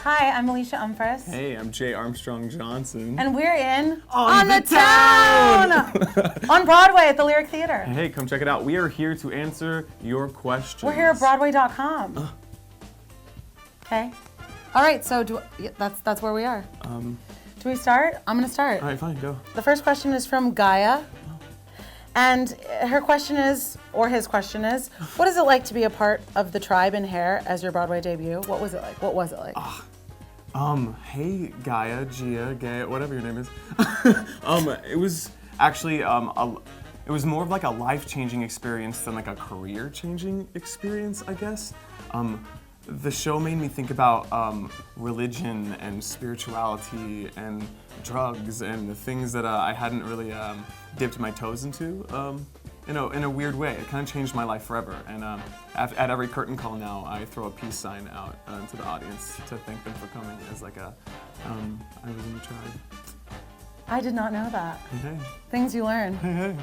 Hi, I'm Alysha Umpress. Hey, I'm Jay Armstrong Johnson. And we're in On the the Town! On Broadway at the Lyric Theater. Hey, come check it out. We are here to answer your questions. We're here at Broadway.com. Okay. All right, so that's where we are. Do we start? I'm going to start. All right, fine, go. The first question is from Gaia. And her question is, or his question is, what is it like to be a part of the Tribe in Hair as your Broadway debut? What was it like? What was it like? Hey, Gaia, Gia, Gaia, whatever your name is. It was actually, it was more of like a life-changing experience than like a career-changing experience, I guess. The show made me think about religion and spirituality and drugs and the things that I hadn't really dipped my toes into in a weird way. It kind of changed my life forever. And at every curtain call now, I throw a peace sign out to the audience to thank them for coming as like I was in the Tribe. I did not know that. Hey. Things you learn. Hey.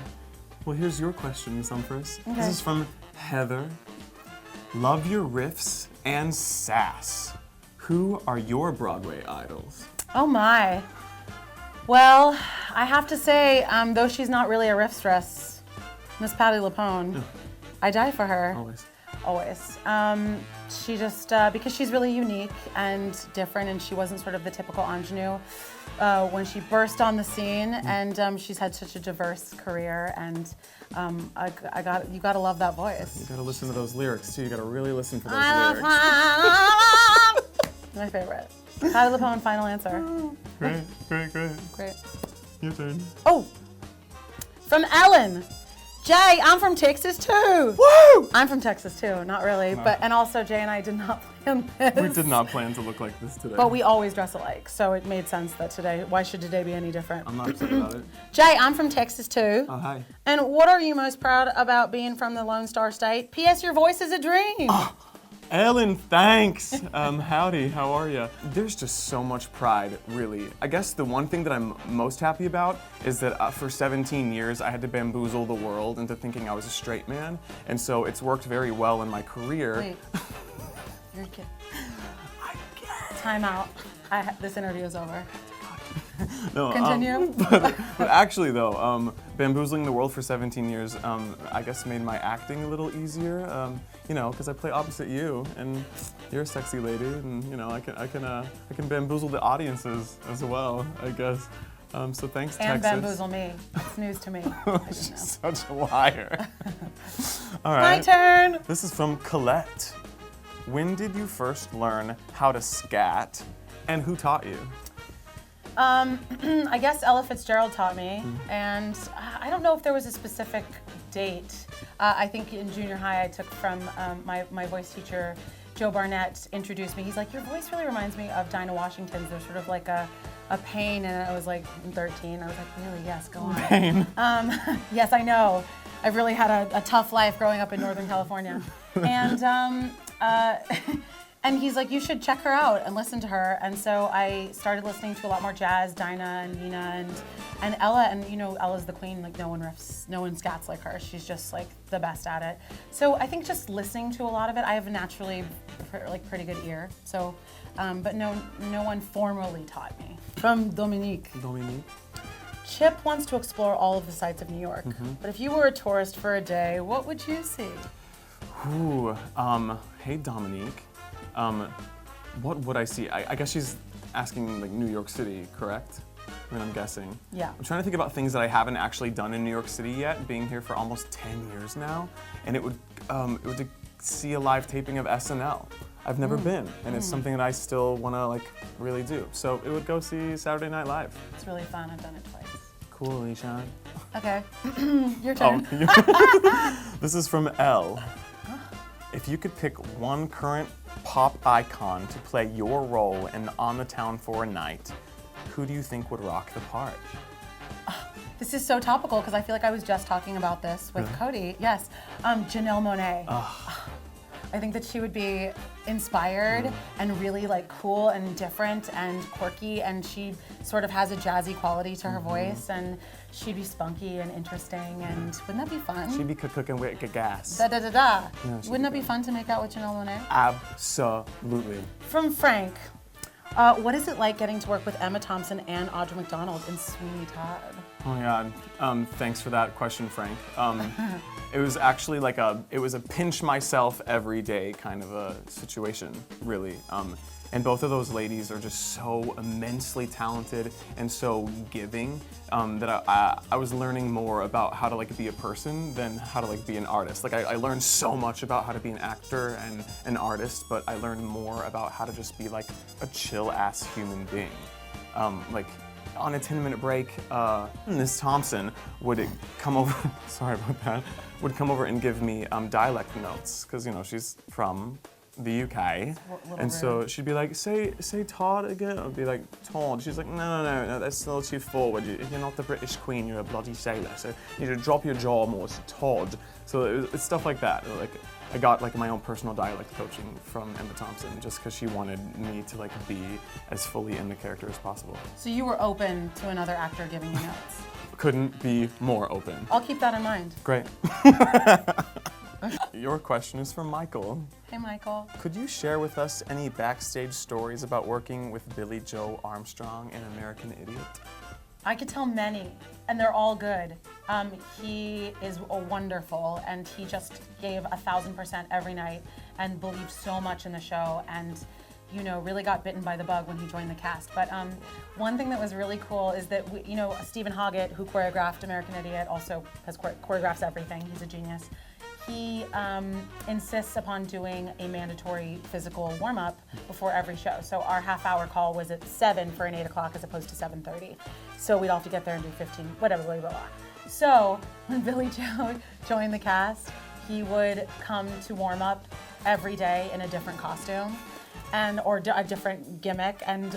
Well, here's your question, Miss Umpress. Okay. This is from Heather. Love your riffs and sass. Who are your Broadway idols? Oh my. Well, I have to say, though she's not really a riffstress, Miss Patti LuPone, I die for her. Always. She just, because she's really unique and different, and she wasn't sort of the typical ingenue when she burst on the scene, and she's had such a diverse career, and you gotta love that voice. You gotta listen to those lyrics too. You gotta really listen for those lyrics. My favorite. Patti LuPone, final answer. Great. Great. Your turn. Oh, from Ellen. Jay, I'm from Texas too. Woo! I'm from Texas too, not really, No. and also Jay and I did not plan this. We did not plan to look like this today. But we always dress alike, so it made sense that today, why should today be any different? I'm not upset about it. Jay, I'm from Texas too. Oh, hi. And what are you most proud about being from the Lone Star State? P.S. Your voice is a dream. Ellen, thanks. Howdy, how are you? There's just so much pride, really. I guess the one thing that I'm most happy about is that for 17 years I had to bamboozle the world into thinking I was a straight man, and so it's worked very well in my career. Wait, you're a kid. Time out. This interview is over. No, Continue. But actually though, bamboozling the world for 17 years, I guess made my acting a little easier. Because I play opposite you, and you're a sexy lady, and I can bamboozle the audiences as well, I guess. So thanks, And Texas. bamboozle me. It's news to me. She's such a liar. All right. My turn. This is from Colette. When did you first learn how to scat, and who taught you? I guess Ella Fitzgerald taught me, and I don't know if there was a specific date. I think in junior high I took from my voice teacher, Joe Barnett, introduced me. He's like, your voice really reminds me of Dinah Washington's. There's sort of like a pain, and I was like, I'm 13. I was like, really? Yes, go on. Pain. Yes, I know. I've really had a tough life growing up in Northern California. And and he's like, you should check her out and listen to her. And so I started listening to a lot more jazz, Dinah and Nina and Ella. And Ella's the queen, like no one scats like her. She's just like the best at it. So I think just listening to a lot of it, I have a naturally pretty good ear. So, but no one formally taught me. From Dominique. Chip wants to explore all of the sights of New York. But if you were a tourist for a day, what would you see? Ooh, hey Dominique. What would I see? I guess she's asking like New York City, correct? I mean, I'm guessing. Yeah. I'm trying to think about things that I haven't actually done in New York City yet, being here for almost 10 years now. And it would to see a live taping of SNL. I've never been, and it's something that I still want to like really do. So it would go see Saturday Night Live. It's really fun. I've done it twice. Cool, Alyshas. Okay, your turn. This is from Elle. If you could pick one current pop icon to play your role in On the Town for a night, who do you think would rock the part? This is so topical because I feel like I was just talking about this with Cody. Yes, Janelle Monáe. I think that she would be inspired and really like cool and different and quirky, and she sort of has a jazzy quality to her voice, and she'd be spunky and interesting, and wouldn't that be fun? She'd be cooking with gas. Da da da da. Yeah, Wouldn't that be fun to make out with Janelle Monáe? Absolutely. From Frank, What is it like getting to work with Emma Thompson and Audra McDonald in Sweeney Todd? Oh my God. Thanks for that question, Frank. It was actually like it was a pinch myself every day kind of a situation, really. And both of those ladies are just so immensely talented and so giving that I was learning more about how to like be a person than how to like be an artist. Like I learned so much about how to be an actor and an artist, but I learned more about how to just be like a chill ass human being. Like on a 10-minute break, Miss Thompson would come over, sorry about that, would come over and give me dialect notes, because you know, she's from the UK, and so she'd be like, say Todd again. I'd be like, Todd. She's like, no, that's still too forward. You're not the British Queen. You're a bloody sailor. So you need to drop your jaw more. It's Todd. So it's stuff like that. Like I got like my own personal dialect coaching from Emma Thompson, just because she wanted me to like be as fully in the character as possible. So you were open to another actor giving you notes? Couldn't be more open. I'll keep that in mind. Great. Your question is from Michael. Hey, Michael. Could you share with us any backstage stories about working with Billie Joe Armstrong in American Idiot? I could tell many, and they're all good. He is wonderful, and he just gave 1,000% every night and believed so much in the show, and you know, really got bitten by the bug when he joined the cast. But one thing that was really cool is that, you know, Stephen Hoggett, who choreographed American Idiot, also has choreographs everything. He's a genius. He insists upon doing a mandatory physical warm-up before every show. So our half-hour call was at 7 for an 8 o'clock as opposed to 7:30. So we'd all have to get there and do 15, whatever, blah, blah, blah. So when Billie Joe joined the cast, he would come to warm up every day in a different costume. Or a different gimmick, and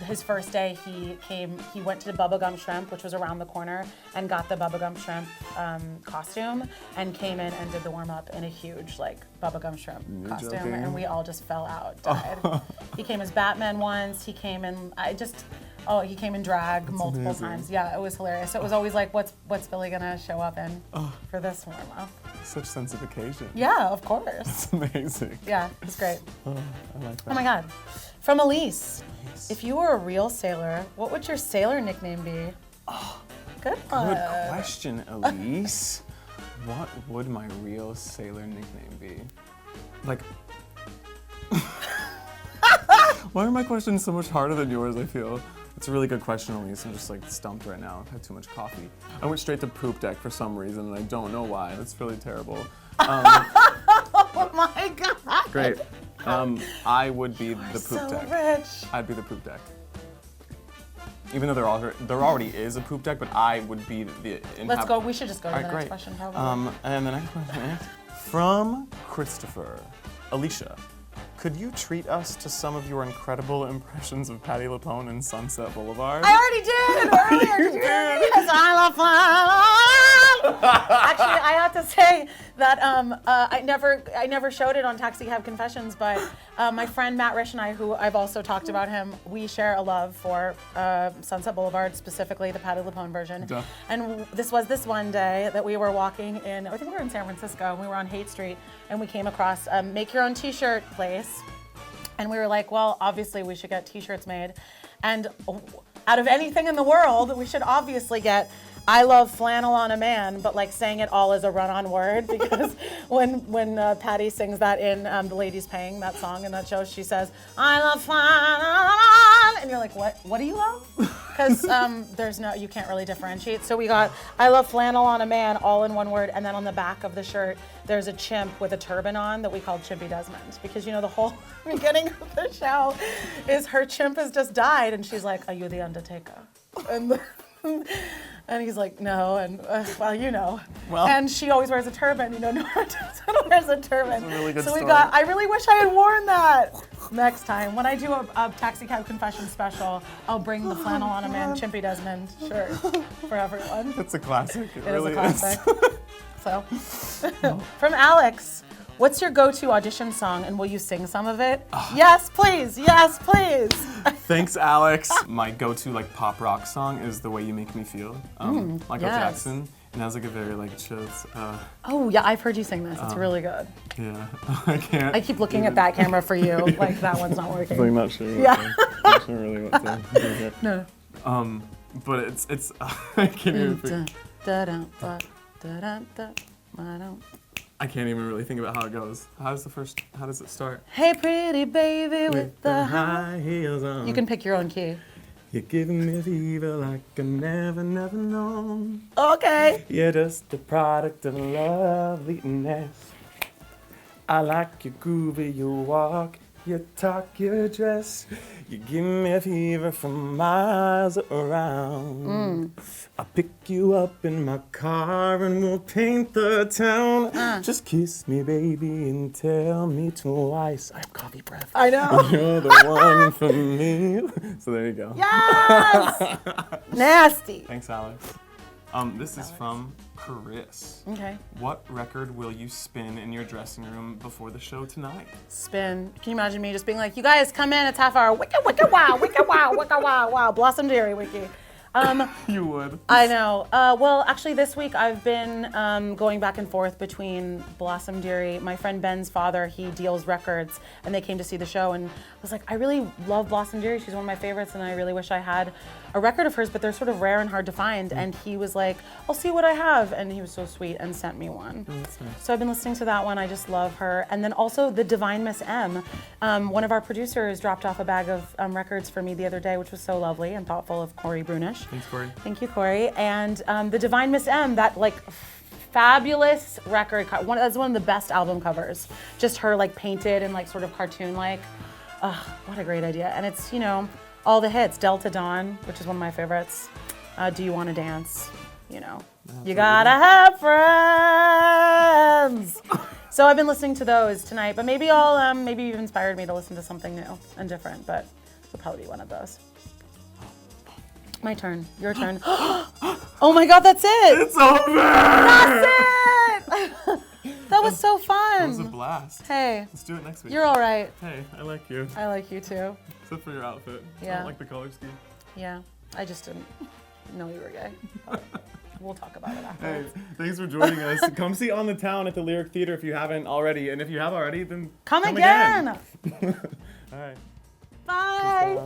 his first day he went to the Bubblegum Shrimp, which was around the corner, and got the Bubblegum Shrimp costume, and came in and did the warm up in a huge like Bubblegum Shrimp costume, joking. and we all just fell out, died. He came as Batman once. He came in he came in drag multiple times. Yeah, it was hilarious. So it was always like, what's Billie gonna show up in for this warm up? Such sense of occasion. Yeah, of course. That's amazing. Yeah, it's great. I like that. Oh my God. From Elise. If you were a real sailor, what would your sailor nickname be? Oh, good one. Good question, Elise. What would my real sailor nickname be? Like, why are my questions so much harder than yours, I feel? It's a really good question, Elise. I'm just like stumped right now. I've had too much coffee. I went straight to poop deck for some reason, and I don't know why. That's really terrible. Oh my God. Great. I would be the poop so deck. Rich. I'd be the poop deck. Even though there already is a poop deck, but I would be the. Let's go. We should just go to the next great. question, probably. And the next question is from Christopher. Alysha, could you treat us to some of your incredible impressions of Patti LuPone in Sunset Boulevard? I already did earlier. You did. Because I love Actually, I have to say that I never showed it on Taxi Cab Confessions, but my friend Matt Risch and I, who I've also talked about him, we share a love for Sunset Boulevard, specifically the Patti LuPone version. Duh. And this one day that we were walking in, I think we were in San Francisco, and we were on Haight Street, and we came across a make your own t-shirt place. And we were like, well, obviously we should get t-shirts made. And out of anything in the world, we should obviously get I love flannel on a man, but like saying it all as a run-on word, because when Patti sings that in The Ladies Paying, that song in that show, she says, I love flannel, and you're like, what do you love? Because you can't really differentiate. So we got I love flannel on a man all in one word, and then on the back of the shirt, there's a chimp with a turban on that we called Chimpy Desmond, because you know the whole beginning of the show is her chimp has just died, and she's like, are you the Undertaker? And he's like, no, and well, you know. Well, and she always wears a turban. You know, Nora Johnson wears a turban. That's a really good story. I really wish I had worn that. Next time, when I do a Taxi Cab Confession special, I'll bring the flannel on a man, Chimpy Desmond shirt for everyone. It's a classic. It is really a classic. So, from Alex, What's your go-to audition song, and will you sing some of it? Yes, please. Yes, please. Thanks, Alex. My go-to like pop rock song is "The Way You Make Me Feel," Michael yes. Jackson, and has like a very like just. Oh yeah, I've heard you sing this. It's really good. Yeah, I can't. I keep looking at that camera for you, like that one's not working. I'm not sure. Yeah. Not sure really what to do here. No. But it's I can't even. I can't even really think about how it goes. How does it start? Hey, pretty baby with the high. high heels on. You can pick your own key. You're giving me fever like I never known. Okay. You're just a product of loveliness. I like your groovy, your walk, your talk, your dress. You give me a fever from miles around. I'll pick you up in my car and we'll paint the town. Just kiss me, baby, and tell me twice. I have coffee breath. I know. You're the one for me. So there you go. Yes! Nasty. Thanks, Alex. This is from Chris. Okay. What record will you spin in your dressing room before the show tonight? Spin. Can you imagine me just being like, you guys come in, it's half hour. Wicka, wicka, wow, wicka, wow, wicka, wow, wow. Blossom Dairy Wiki. You would. I know. Well, actually, this week I've been going back and forth between Blossom Dearie. My friend Ben's father, he deals records, and they came to see the show, and I was like, I really love Blossom Dearie. She's one of my favorites, and I really wish I had a record of hers, but they're sort of rare and hard to find. And he was like, I'll see what I have, and he was so sweet and sent me one. Oh, that's nice. So I've been listening to that one. I just love her. And then also the Divine Miss M. One of our producers dropped off a bag of records for me the other day, which was so lovely and thoughtful of Corey Brunish. Thanks, Corey. Thank you, Corey. And the Divine Miss M, that like fabulous record, that's one of the best album covers. Just her like painted and like sort of cartoon-like. What a great idea. And it's, you know, all the hits. Delta Dawn, which is one of my favorites. Do You Want to Dance? You know, you gotta have friends. So I've been listening to those tonight, but maybe maybe you've inspired me to listen to something new and different, but it'll probably be one of those. My turn. Your turn. Oh my God, that's it. It's over! That's it! That was so fun. It was a blast. Hey, Let's do it next week. you're all right. Hey, I like you. I like you too. Except for your outfit. I Yeah. don't like the color scheme. Yeah, I just didn't know you were gay. We'll talk about it Hey, afterwards. thanks for joining us. Come see On the Town at the Lyric Theater if you haven't already. And if you have already, then Come again. All right. Bye.